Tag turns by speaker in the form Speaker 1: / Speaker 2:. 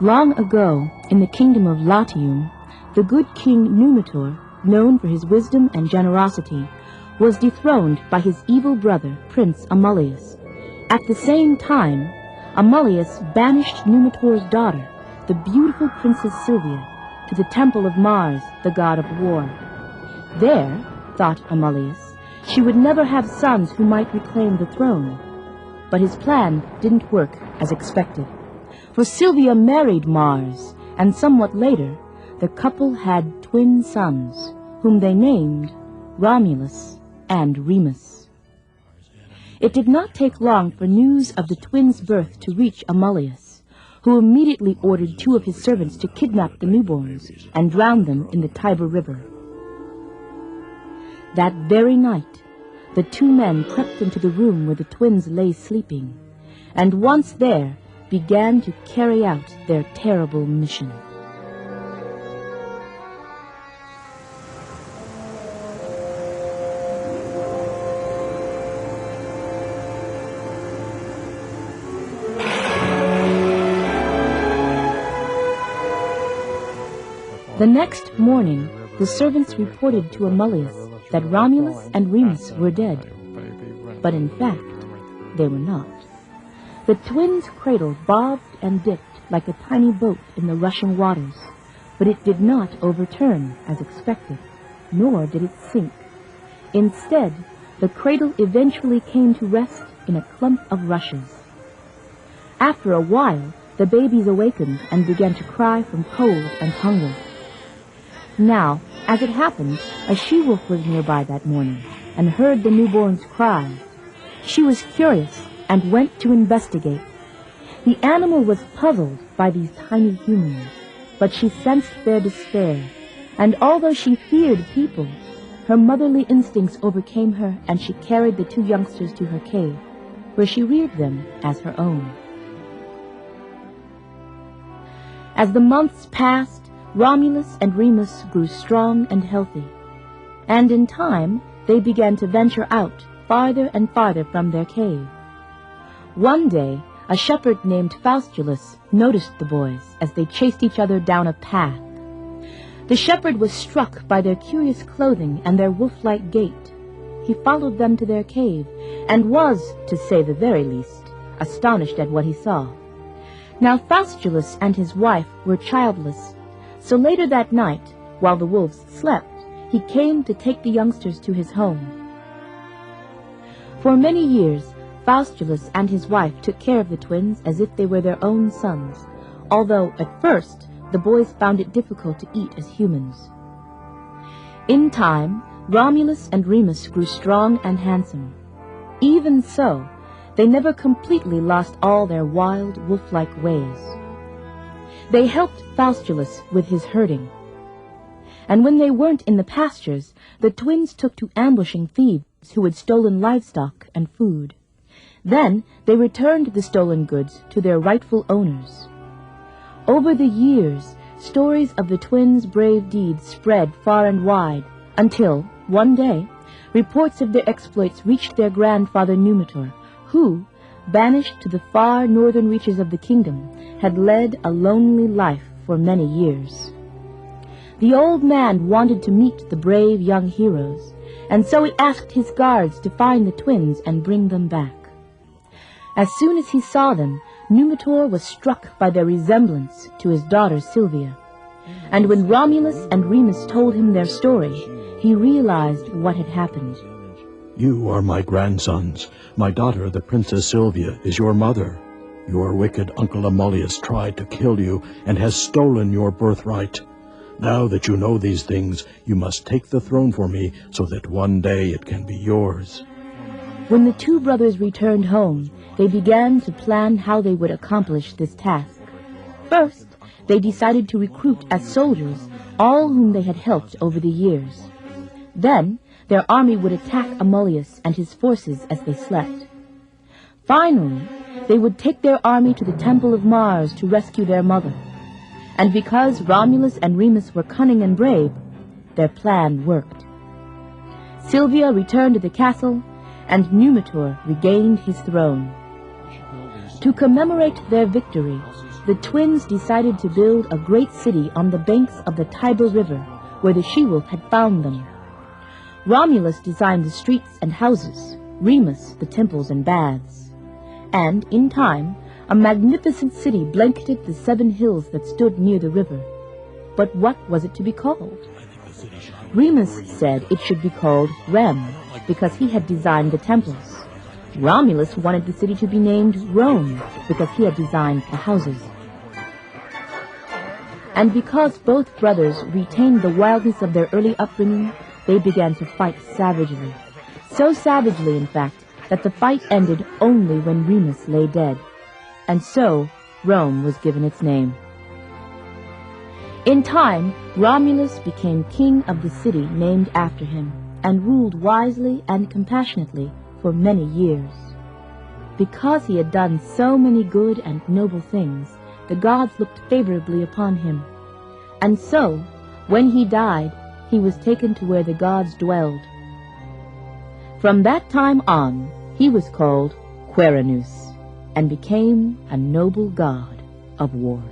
Speaker 1: Long ago, in the kingdom of Latium, the good king Numitor, known for his wisdom and generosity, was dethroned by his evil brother, Prince Amulius. At the same time, Amulius banished Numitor's daughter, the beautiful Princess Silvia, to the temple of Mars, the god of war. There, thought Amulius, she would never have sons who might reclaim the throne. But his plan didn't work as expected, for Silvia married Mars, and somewhat later, the couple had twin sons, whom they named Romulus and Remus. It did not take long for news of the twins' birth to reach Amulius, who immediately ordered 2 of his servants to kidnap the newborns and drown them in the Tiber River. That very night, the 2 men crept into the room where the twins lay sleeping, and once there, began to carry out their terrible mission. The next morning, the servants reported to Amulius that Romulus and Remus were dead. But in fact, they were not. The twins' cradle bobbed and dipped like a tiny boat in the rushing waters, but it did not overturn as expected, nor did it sink. Instead, the cradle eventually came to rest in a clump of rushes. After a while, the babies awakened and began to cry from cold and hunger. Now, as it happened, a she-wolf was nearby that morning and heard the newborns cry. She was curious and went to investigate. The animal was puzzled by these tiny humans, but she sensed their despair, and although she feared people, her motherly instincts overcame her, and she carried the 2 youngsters to her cave, where she reared them as her own. As the months passed, Romulus and Remus grew strong and healthy, and in time they began to venture out farther and farther from their cave. One day, a shepherd named Faustulus noticed the boys as they chased each other down a path. The shepherd was struck by their curious clothing and their wolf-like gait. He followed them to their cave and was, to say the very least, astonished at what he saw. Now Faustulus and his wife were childless, so later that night, while the wolves slept, he came to take the youngsters to his home. For many years, Faustulus and his wife took care of the twins as if they were their own sons, although at first the boys found it difficult to eat as humans. In time, Romulus and Remus grew strong and handsome. Even so, they never completely lost all their wild, wolf-like ways. They helped Faustulus with his herding, and when they weren't in the pastures, the twins took to ambushing thieves who had stolen livestock and food. Then they returned the stolen goods to their rightful owners. Over the years, stories of the twins' brave deeds spread far and wide, until, one day, reports of their exploits reached their grandfather Numitor, who, banished to the far northern reaches of the kingdom, had led a lonely life for many years. The old man wanted to meet the brave young heroes, and so he asked his guards to find the twins and bring them back. As soon as he saw them, Numitor was struck by their resemblance to his daughter Silvia. And when Romulus and Remus told him their story, he realized what had happened.
Speaker 2: You are my grandsons. My daughter, the Princess Silvia, is your mother. Your wicked Uncle Amulius tried to kill you and has stolen your birthright. Now that you know these things, you must take the throne for me so that one day it can be yours.
Speaker 1: When the 2 brothers returned home, they began to plan how they would accomplish this task. First, they decided to recruit as soldiers all whom they had helped over the years. Then, their army would attack Amulius and his forces as they slept. Finally, they would take their army to the temple of Mars to rescue their mother. And because Romulus and Remus were cunning and brave, their plan worked. Silvia returned to the castle, and Numitor regained his throne. To commemorate their victory, the twins decided to build a great city on the banks of the Tiber River, where the she-wolf had found them. Romulus designed the streets and houses, Remus the temples and baths. And, in time, a magnificent city blanketed the 7 hills that stood near the river. But what was it to be called? Remus said it should be called Rem, because he had designed the temples. Romulus wanted the city to be named Rome, because he had designed the houses. And because both brothers retained the wildness of their early upbringing, they began to fight savagely. So savagely, in fact, that the fight ended only when Remus lay dead. And so, Rome was given its name. In time, Romulus became king of the city named after him, and ruled wisely and compassionately for many years. Because he had done so many good and noble things, the gods looked favorably upon him. And so, when he died, he was taken to where the gods dwelled. From that time on, he was called Quirinus, and became a noble god of war.